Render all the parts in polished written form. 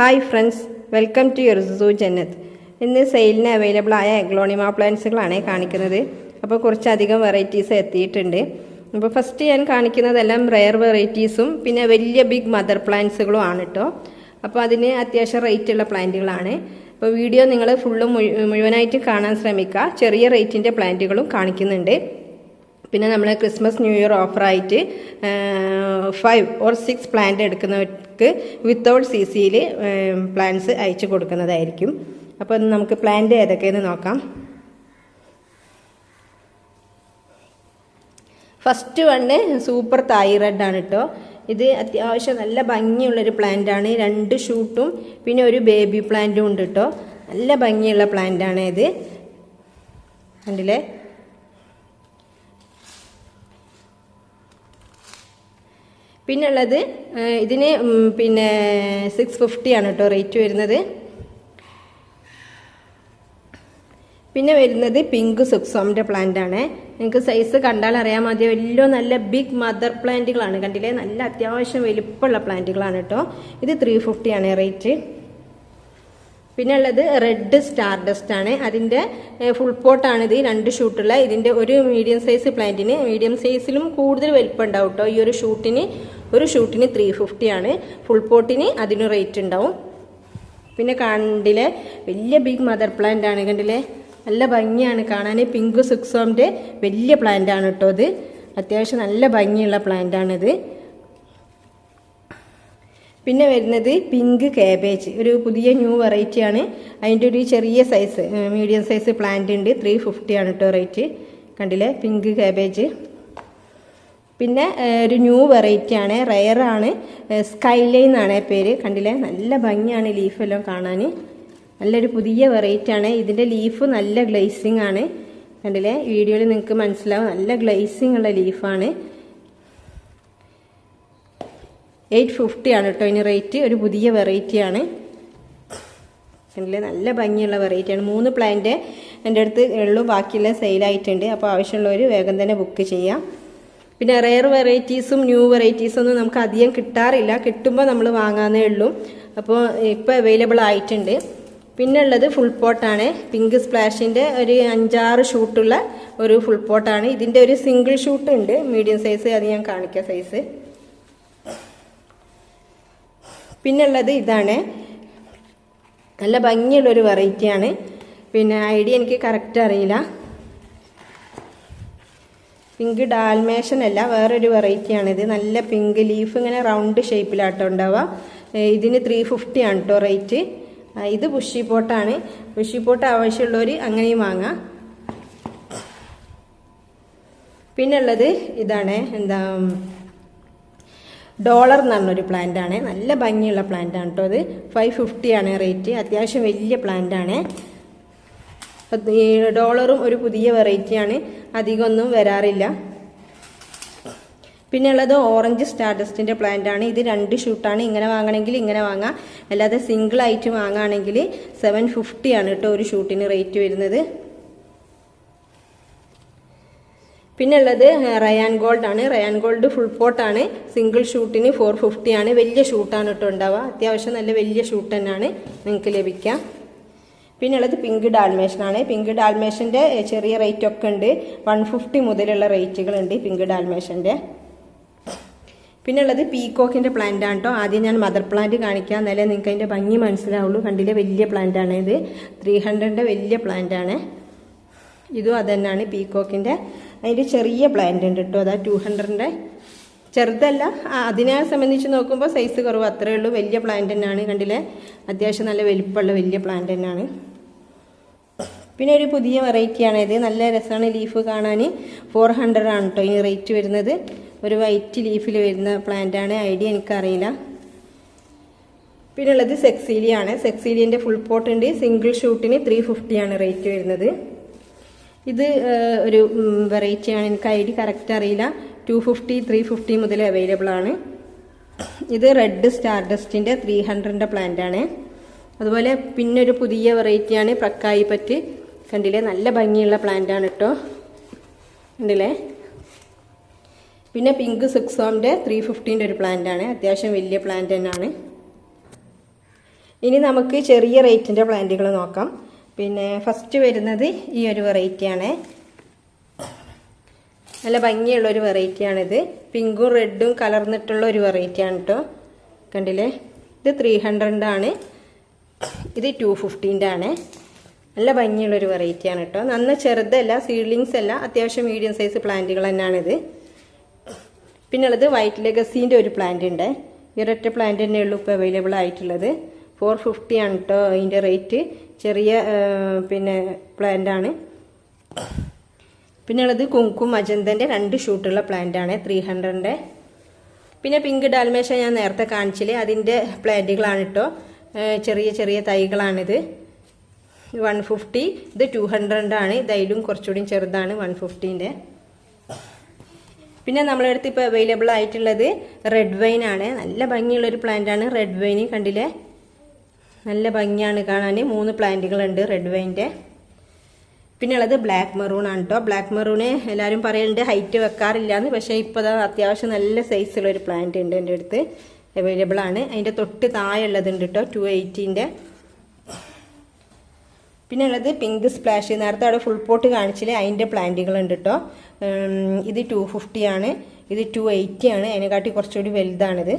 Hi friends, welcome to യുർസു ജന്നത്ത്. ഇന്ന് സെയിലിന് അവൈലബിൾ ആയ എഗ്ലോണിമ പ്ലാന്റ്സുകളാണ് കാണിക്കുന്നത്. അപ്പോൾ കുറച്ചധികം വെറൈറ്റീസ് എത്തിയിട്ടുണ്ട്. അപ്പോൾ ഫസ്റ്റ് ഞാൻ കാണിക്കുന്നതെല്ലാം റെയർ വെറൈറ്റീസും പിന്നെ വലിയ ബിഗ് മദർ പ്ലാന്റ്സുകളും ആണ് കേട്ടോ. അപ്പോൾ അതിന് അത്യാവശ്യം റേറ്റുള്ള പ്ലാന്റുകളാണ്. അപ്പോൾ വീഡിയോ നിങ്ങൾ ഫുള്ളും മുഴുവനായിട്ട് കാണാൻ ശ്രമിക്കുക. ചെറിയ റേറ്റിൻ്റെ പ്ലാന്റുകളും കാണിക്കുന്നുണ്ട്. പിന്നെ നമ്മൾ ക്രിസ്മസ് ന്യൂ ഇയർ ഓഫറായിട്ട് 5 or 6 പ്ലാന്റ് എടുക്കുന്നവർക്ക് വിത്തൗട്ട് CCയിൽ പ്ലാന്റ്സ് അയച്ചു കൊടുക്കുന്നതായിരിക്കും. അപ്പോൾ നമുക്ക് പ്ലാന്റ് ഏതൊക്കെയെന്ന് നോക്കാം. First one super Thai red ആണ് കേട്ടോ. ഇത് അത്യാവശ്യം നല്ല ഭംഗിയുള്ളൊരു പ്ലാന്റാണ്. 2 ഷൂട്ടും പിന്നെ ഒരു ബേബി പ്ലാന്റും ഉണ്ട് കേട്ടോ. നല്ല ഭംഗിയുള്ള പ്ലാന്റാണ് ഇത്. കണ്ടില്ലേ? പിന്നെ ഉള്ളത് ഇതിന് പിന്നെ 650 ആണ് കേട്ടോ റേറ്റ് വരുന്നത്. പിന്നെ വരുന്നത് പിങ്ക് സുക്സോമിൻ്റെ പ്ലാന്റ് ആണ്. നിങ്ങൾക്ക് സൈസ് കണ്ടാൽ അറിയാൻ മതി. വലിയ നല്ല ബിഗ് മദർ പ്ലാന്റുകളാണ്. കണ്ടില്ലേ? നല്ല അത്യാവശ്യം വലിപ്പമുള്ള പ്ലാന്റുകളാണ് കേട്ടോ. ഇത് 350 ആണ് റേറ്റ്. പിന്നെ ഉള്ളത് റെഡ് സ്റ്റാർ ഡസ്റ്റ് ആണ്. അതിൻ്റെ ഫുൾ പോട്ടാണ് ഇത്. 2 ഷൂട്ടുള്ള ഇതിൻ്റെ ഒരു മീഡിയം സൈസ് പ്ലാന്റിന്, മീഡിയം സൈസിലും കൂടുതൽ വലിപ്പം ഉണ്ടാവും കേട്ടോ. ഈ ഒരു ഷൂട്ടിന് 350 ആണ്. ഫുൾ പോട്ടിന് അതിന് റേറ്റ് ഉണ്ടാവും. പിന്നെ കണ്ടില്ലേ, വലിയ ബിഗ് മദർ പ്ലാന്റ് ആണ്. കണ്ടില്ലേ? നല്ല ഭംഗിയാണ് കാണാൻ. പിങ്ക് സുക്സോമിൻ്റെ വലിയ പ്ലാന്റ് ആണ് കേട്ടോ. ഇത് അത്യാവശ്യം നല്ല ഭംഗിയുള്ള പ്ലാന്റ് ആണിത്. പിന്നെ വരുന്നത് പിങ്ക് കാബേജ്, ഒരു പുതിയ ന്യൂ വെറൈറ്റി ആണ്. അതിൻ്റെ ഒരു ചെറിയ സൈസ് മീഡിയം സൈസ് പ്ലാന്റ് ഉണ്ട്. 350 ആണ് കേട്ടോ റേറ്റ്. കണ്ടില്ലേ? Pink cabbage. പിന്നെ ഒരു ന്യൂ വെറൈറ്റി ആണ്, റെയർ ആണ്. സ്കൈലൈൻ എന്നാണ് പേര്. കണ്ടില്ലേ? നല്ല ഭംഗിയാണ് ലീഫെല്ലാം കാണാൻ. നല്ലൊരു പുതിയ വെറൈറ്റി ആണ്. ഇതിൻ്റെ ലീഫ് നല്ല ഗ്ലേസിങ് ആണ്. കണ്ടില്ലേ? വീഡിയോയിൽ നിങ്ങൾക്ക് മനസ്സിലാവും. നല്ല ഗ്ലേസിങ് ഉള്ള ലീഫാണ്. 850 ആണ് കേട്ടോ ഇതിന് റേറ്റ്. ഒരു പുതിയ വെറൈറ്റി ആണ്. കണ്ടില്ലേ? നല്ല ഭംഗിയുള്ള വെറൈറ്റിയാണ്. 3 പ്ലാന്റ് എൻ്റെ അടുത്ത് ഉള്ളൂ, ബാക്കിയുള്ള സെയിലായിട്ടുണ്ട്. അപ്പോൾ ആവശ്യമുള്ളവർ വേഗം തന്നെ ബുക്ക് ചെയ്യാം. പിന്നെ റെയർ വെറൈറ്റീസും ന്യൂ വെറൈറ്റീസും ഒന്നും നമുക്ക് അധികം കിട്ടാറില്ല. കിട്ടുമ്പോൾ നമ്മൾ വാങ്ങാനേ ഉള്ളൂ. അപ്പോൾ ഇപ്പോൾ അവൈലബിൾ ആയിട്ടുണ്ട്. പിന്നെ ഉള്ളത് ഫുൾ പോട്ടാണ്. പിങ്ക് സ്പ്ലാഷിൻ്റെ ഒരു 5-6 ഷൂട്ടുള്ള ഒരു ഫുൾ പോട്ടാണ്. ഇതിൻ്റെ ഒരു സിംഗിൾ ഷൂട്ട് ഉണ്ട്, മീഡിയം സൈസ്. അത് ഞാൻ കാണിക്കാം സൈസ്. പിന്നെ ഉള്ളത് ഇതാണ്. നല്ല ഭംഗിയുള്ളൊരു വെറൈറ്റിയാണ്. പിന്നെ ഐഡിയ എനിക്ക് കറക്റ്റ് അറിയില്ല. പിങ്ക് ഡാൽമേഷൻ അല്ല, വേറൊരു വെറൈറ്റിയാണിത്. നല്ല പിങ്ക് ലീഫ് ഇങ്ങനെ റൗണ്ട് ഷേപ്പിലാട്ടോ ഉണ്ടാവുക. ഇതിന് 350 ആണ് കേട്ടോ റേറ്റ്. ഇത് ബുഷി പോട്ടാണ്. ബുഷി പോട്ട് ആവശ്യമുള്ളവർ അങ്ങനെയും വാങ്ങാം. പിന്നെ ഉള്ളത് ഇതാണ്, ഡോളർ എന്ന് പറഞ്ഞൊരു പ്ലാന്റ് ആണ്. നല്ല ഭംഗിയുള്ള പ്ലാന്റ് ആണ് കേട്ടോ. ഇത് 550 ആണ് റേറ്റ്. അത്യാവശ്യം വലിയ പ്ലാന്റ് ആണ്. ഈ ഡോളറും ഒരു പുതിയ വെറൈറ്റിയാണ്, അധികമൊന്നും വരാറില്ല. പിന്നെ ഉള്ളത് ഓറഞ്ച് സ്റ്റാർഡസ്റ്റിൻ്റെ പ്ലാന്റ് ആണ്. ഇത് 2 ഷൂട്ടാണ്. ഇങ്ങനെ വാങ്ങണമെങ്കിൽ ഇങ്ങനെ വാങ്ങാം, അല്ലാതെ സിംഗിൾ ആയിട്ട് വാങ്ങുകയാണെങ്കിൽ 750 ആണ് കേട്ടോ ഒരു ഷൂട്ടിന് റേറ്റ് വരുന്നത്. പിന്നെ ഉള്ളത് റയാൻ ഗോൾഡ് ആണ്. റയാൻ ഗോൾഡ് ഫുൾ പോട്ടാണ്. സിംഗിൾ ഷൂട്ടിന് 450 ആണ്. വലിയ ഷൂട്ടാണ് കേട്ടോ ഉണ്ടാവുക. അത്യാവശ്യം നല്ല വലിയ ഷൂട്ട് തന്നെയാണ് നിങ്ങൾക്ക് ലഭിക്കുക. പിന്നെ ഉള്ളത് പിങ്ക് ഡാൽമേഷൻ ആണ്. പിങ്ക് ഡാൽമേഷൻ്റെ ചെറിയ റേറ്റ് ഒക്കെ ഉണ്ട്. 150 മുതലുള്ള റേറ്റുകളുണ്ട് പിങ്ക് ഡാൽമേഷൻ്റെ. പിന്നെ ഉള്ളത് പീകോക്കിൻ്റെ പ്ലാന്റ് ആണ് കേട്ടോ. ആദ്യം ഞാൻ മദർ പ്ലാന്റ് കാണിക്കാം, എന്നാലേ നിങ്ങൾക്ക് അതിൻ്റെ ഭംഗി മനസ്സിലാവുള്ളൂ. കണ്ടില്ലേ? വലിയ പ്ലാന്റ് ആണ് ഇത്. 300ൻ്റെ വലിയ പ്ലാന്റ് ആണ്. ഇതും അത് തന്നെയാണ് പീകോക്കിൻ്റെ. അതിൻ്റെ ചെറിയ പ്ലാന്റ് ഉണ്ട് കേട്ടോ. അതാ 200ൻ്റെ ചെറുതല്ല. അതിനെ സംബന്ധിച്ച് നോക്കുമ്പോൾ സൈസ് കുറവ്, അത്രയേ ഉള്ളൂ. വലിയ പ്ലാന്റ് തന്നെയാണ്. കണ്ടില്ലേ? അത്യാവശ്യം നല്ല വലിപ്പമുള്ള വലിയ പ്ലാന്റ് തന്നെയാണ്. പിന്നെ ഒരു പുതിയ വെറൈറ്റിയാണ് ഇത്. നല്ല രസമാണ് ലീഫ് കാണാൻ. 400 ആണ് കേട്ടോ ഇതിന് റേറ്റ് വരുന്നത്. ഒരു വൈറ്റ് ലീഫിൽ വരുന്ന പ്ലാന്റ് ആണ്. ഐഡിയ എനിക്കറിയില്ല. പിന്നെ ഉള്ളത് സെക്സീലിയാണ്. സെക്സീലിയൻ്റെ ഫുൾ പോട്ട് ഉണ്ട്. സിംഗിൾ ഷൂട്ടിന് 350 ആണ് റേറ്റ് വരുന്നത്. ഇത് ഒരു വെറൈറ്റിയാണ്. എനിക്ക് ഐഡിയ കറക്റ്റ് അറിയില്ല. 250, 350 മുതൽ അവൈലബിൾ ആണ്. ഇത് റെഡ് സ്റ്റാർ ഡസ്റ്റിൻ്റെ 300ൻ്റെ പ്ലാന്റ് ആണ്. അതുപോലെ പിന്നെ ഒരു പുതിയ വെറൈറ്റിയാണ് പ്രക്കായി പറ്റ്. കണ്ടില്ലേ? നല്ല ഭംഗിയുള്ള പ്ലാന്റ് ആണ് കേട്ടോ. കണ്ടില്ലേ? പിന്നെ പിങ്ക് സുക്സോമിൻ്റെ 350ൻ്റെ ഒരു പ്ലാന്റ് ആണ്. അത്യാവശ്യം വലിയ പ്ലാന്റ് തന്നെയാണ്. ഇനി നമുക്ക് ചെറിയ റേറ്റിൻ്റെ പ്ലാന്റുകൾ നോക്കാം. പിന്നെ ഫസ്റ്റ് വരുന്നത് ഈ ഒരു വെറൈറ്റിയാണ്. നല്ല ഭംഗിയുള്ളൊരു വെറൈറ്റിയാണിത്. പിങ്കും റെഡും കലർന്നിട്ടുള്ള ഒരു വെറൈറ്റിയാണ് കേട്ടോ. കണ്ടില്ലേ, ഇത് 300 ആണ്, ഇത് 250 ആണ്. നല്ല ഭംഗിയുള്ളൊരു വെറൈറ്റിയാണ് കേട്ടോ. നന്ന ചെറുതല്ല, സീഡ്ലിങ്സ് അല്ല, അത്യാവശ്യം മീഡിയം സൈസ് പ്ലാന്റുകൾ തന്നെയാണിത്. പിന്നെ ഉള്ളത് വൈറ്റ് ലെഗസീൻ്റെ ഒരു പ്ലാന്റ് ഉണ്ട്. ഈ ഒരൊറ്റ പ്ലാന്റ് തന്നെ ഉള്ളൂ ഇപ്പോൾ അവൈലബിൾ ആയിട്ടുള്ളത്. 450 ആണ് കേട്ടോ അതിൻ്റെ റേറ്റ്. ചെറിയ പിന്നെ പ്ലാന്റാണ്. പിന്നെ ഉള്ളത് കുങ്കും മജന്തൻ്റെ 2 ഷൂട്ടുള്ള പ്ലാന്റാണ് 300. പിന്നെ പിങ്ക് ഡാൽമേഷ ഞാൻ നേരത്തെ കാണിച്ചില്ലേ, അതിൻ്റെ പ്ലാന്റുകളാണ് കേട്ടോ. ചെറിയ ചെറിയ തൈകളാണിത്. 150, ഇത് 200 ആണ്. ഇതായാലും കുറച്ചുകൂടി ചെറുതാണ് 150ൻ്റെ. പിന്നെ നമ്മളെ അടുത്ത് ഇപ്പോൾ അവൈലബിൾ ആയിട്ടുള്ളത് റെഡ് വൈൻ ആണ്. നല്ല ഭംഗിയുള്ളൊരു പ്ലാന്റാണ് റെഡ് വൈൻ. കണ്ടില്ലേ, നല്ല ഭംഗിയാണ് കാണാൻ. 3 പ്ലാന്റുകളുണ്ട് റെഡ് വൈൻ്റെ. പിന്നെ ഉള്ളത് ബ്ലാക്ക് മെറൂൺ ആണ് കേട്ടോ. ബ്ലാക്ക് മെറൂണ് എല്ലാവരും പറയുന്നുണ്ട് ഹൈറ്റ് വെക്കാറില്ല എന്ന്, പക്ഷേ ഇപ്പോൾ അത്യാവശ്യം നല്ല സൈസുള്ളൊരു പ്ലാന്റ് ഉണ്ട് എൻ്റെ അടുത്ത് അവൈലബിൾ ആണ്. അതിൻ്റെ തൊട്ട് താഴെ ഉള്ളതുണ്ട് കേട്ടോ 280ൻ്റെ. പിന്നെ ഉള്ളത് പിങ്ക് സ്പ്ലാഷ്, നേരത്തെ അവിടെ ഫുൾ പോട്ട് കാണിച്ചില്ലേ, അതിൻ്റെ പ്ലാന്റുകളുണ്ട് കേട്ടോ. ഇത് 250 ആണ്, ഇത് 280 ആണ്. അതിനെക്കാട്ടി കുറച്ചുകൂടി വലുതാണിത്.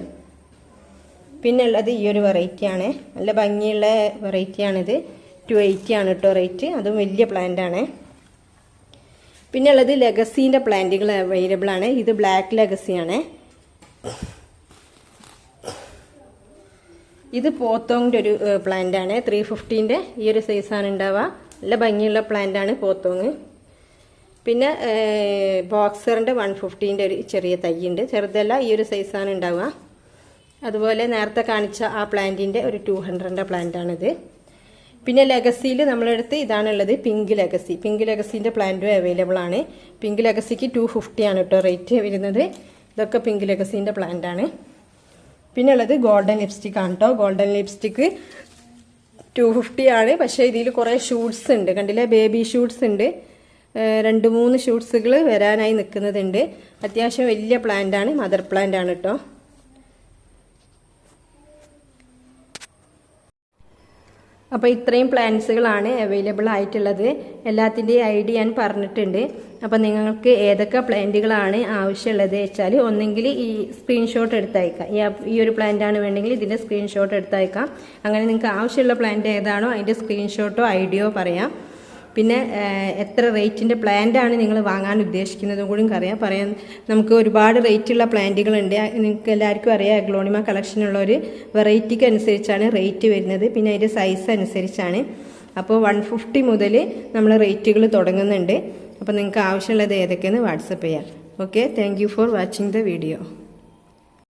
പിന്നെ ഉള്ളത് ഈ ഒരു വെറൈറ്റിയാണ്, നല്ല ഭംഗിയുള്ള വെറൈറ്റിയാണിത്. 280 ആണ് കേട്ടോ റേറ്റ്, അതും വലിയ പ്ലാന്റാണ്. പിന്നെ ഉള്ളത് ലെഗസീൻ്റെ പ്ലാന്റുകൾ അവൈലബിൾ ആണ്. ഇത് ബ്ലാക്ക് ലെഗസിയാണ്. ഇത് പോത്തോങ്ങിൻ്റെ ഒരു പ്ലാന്റാണ് 350ൻ്റെ. ഈ ഒരു സൈസാണ് ഉണ്ടാവുക. നല്ല ഭംഗിയുള്ള പ്ലാന്റാണ് പോത്തോങ്. പിന്നെ ബോക്സറിൻ്റെ 150ൻ്റെ ഒരു ചെറിയ തൈയുണ്ട്, ചെറുതല്ല, ഈ ഒരു സൈസാണ് ഉണ്ടാവുക. അതുപോലെ നേരത്തെ കാണിച്ച ആ പ്ലാന്റിൻ്റെ ഒരു 200ൻ്റെ പ്ലാന്റാണിത്. പിന്നെ ലെഗസിയിൽ നമ്മളെടുത്ത് ഇതാണുള്ളത് പിങ്ക് ലെഗസി. പിങ്ക് ലെഗസീൻ്റെ പ്ലാന്റും അവൈലബിൾ ആണ്. പിങ്ക് ലെഗസിക്ക് 250 ആണ് കേട്ടോ റേറ്റ് വരുന്നത്. ഇതൊക്കെ പിങ്ക് ലെഗസീൻ്റെ പ്ലാന്റാണ്. പിന്നെ ഉള്ളത് ഗോൾഡൻ ലിപ്സ്റ്റിക് ആണ് കേട്ടോ. ഗോൾഡൻ ലിപ്സ്റ്റിക്ക് 250 ആണ്. പക്ഷേ ഇതിൽ കുറേ ഷൂട്ട്സ് ഉണ്ട്, കണ്ടില്ലേ, ബേബി ഷൂട്ട്സ് ഉണ്ട്. 2-3 ഷൂട്ട്സുകൾ വരാനായി നിൽക്കുന്നതുണ്ട്. അത്യാവശ്യം വലിയ പ്ലാന്റാണ്, മദർ പ്ലാന്റ് ആണ് കേട്ടോ. അപ്പോൾ ഇത്രയും പ്ലാന്റ്സുകളാണ് അവൈലബിൾ ആയിട്ടുള്ളത്. എല്ലാത്തിൻ്റെയും ഐഡി ഞാൻ പറഞ്ഞിട്ടുണ്ട്. അപ്പോൾ നിങ്ങൾക്ക് ഏതൊക്കെ പ്ലാന്റുകളാണ് ആവശ്യമുള്ളത് വെച്ചാൽ ഒന്നെങ്കിൽ ഈ സ്ക്രീൻഷോട്ട് എടുത്തയക്കാം. ഈ ഒരു പ്ലാന്റാണ് വേണമെങ്കിൽ ഇതിൻ്റെ സ്ക്രീൻഷോട്ട് എടുത്തയക്കാം. അങ്ങനെ നിങ്ങൾക്ക് ആവശ്യമുള്ള പ്ലാന്റ് ഏതാണോ അതിൻ്റെ സ്ക്രീൻഷോട്ടോ ഐഡിയോ പറയാം. പിന്നെ എത്ര റേറ്റിൻ്റെ പ്ലാന്റാണ് നിങ്ങൾ വാങ്ങാൻ ഉദ്ദേശിക്കുന്നതും കൂടി പറയാൻ നമുക്ക് ഒരുപാട് റേറ്റുള്ള പ്ലാന്റുകളുണ്ട്. നിങ്ങൾക്ക് എല്ലാവർക്കും അറിയാം, അഗ്ലോണിമ കളക്ഷനുള്ള ഒരു വെറൈറ്റിക്ക് അനുസരിച്ചാണ് റേറ്റ് വരുന്നത്. പിന്നെ അതിൻ്റെ സൈസ് അനുസരിച്ചാണ്. അപ്പോൾ 150 മുതൽ നമ്മൾ റേറ്റുകൾ തുടങ്ങുന്നുണ്ട്. അപ്പോൾ നിങ്ങൾക്ക് ആവശ്യമുള്ളത് ഏതൊക്കെയെന്ന് വാട്സപ്പ് ചെയ്യാം. Okay, thank you for watching the video.